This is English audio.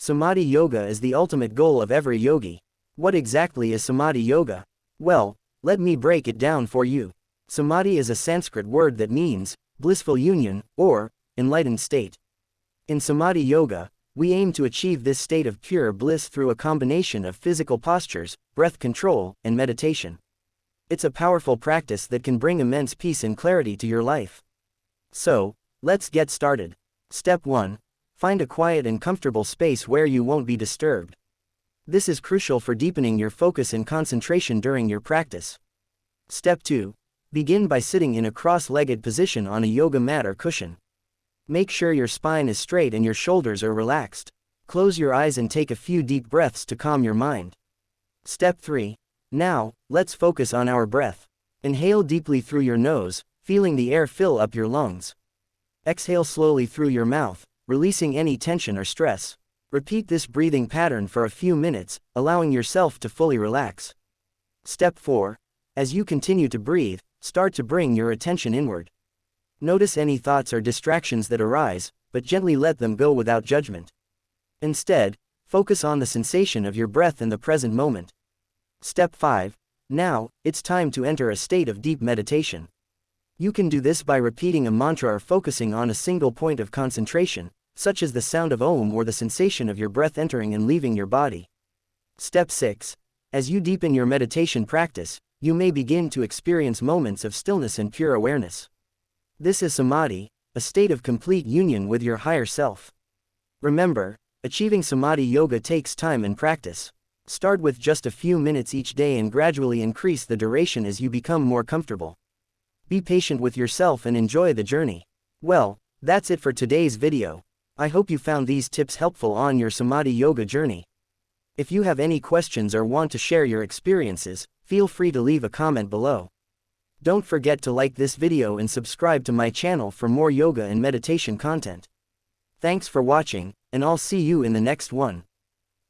Samadhi yoga is the ultimate goal of every yogi. What exactly is Samadhi yoga? Well, let me break it down for you. Samadhi is a Sanskrit word that means blissful union, or enlightened state. In Samadhi yoga, we aim to achieve this state of pure bliss through a combination of physical postures, breath control, and meditation. It's a powerful practice that can bring immense peace and clarity to your life. So, let's get started. Step 1. Find a quiet and comfortable space where you won't be disturbed. This is crucial for deepening your focus and concentration during your practice. Step 2. Begin by sitting in a cross-legged position on a yoga mat or cushion. Make sure your spine is straight and your shoulders are relaxed. Close your eyes and take a few deep breaths to calm your mind. Step 3. Now, let's focus on our breath. Inhale deeply through your nose, feeling the air fill up your lungs. Exhale slowly through your mouth, releasing any tension or stress. Repeat this breathing pattern for a few minutes, allowing yourself to fully relax. Step 4. As you continue to breathe, start to bring your attention inward. Notice any thoughts or distractions that arise, but gently let them go without judgment. Instead, focus on the sensation of your breath in the present moment. Step 5. Now, it's time to enter a state of deep meditation. You can do this by repeating a mantra or focusing on a single point of concentration, such as the sound of Om or the sensation of your breath entering and leaving your body. Step 6. As you deepen your meditation practice, you may begin to experience moments of stillness and pure awareness. This is Samadhi, a state of complete union with your higher self. Remember, achieving Samadhi yoga takes time and practice. Start with just a few minutes each day and gradually increase the duration as you become more comfortable. Be patient with yourself and enjoy the journey. Well, that's it for today's video. I hope you found these tips helpful on your Samadhi yoga journey. If you have any questions or want to share your experiences, feel free to leave a comment below. Don't forget to like this video and subscribe to my channel for more yoga and meditation content. Thanks for watching, and I'll see you in the next one.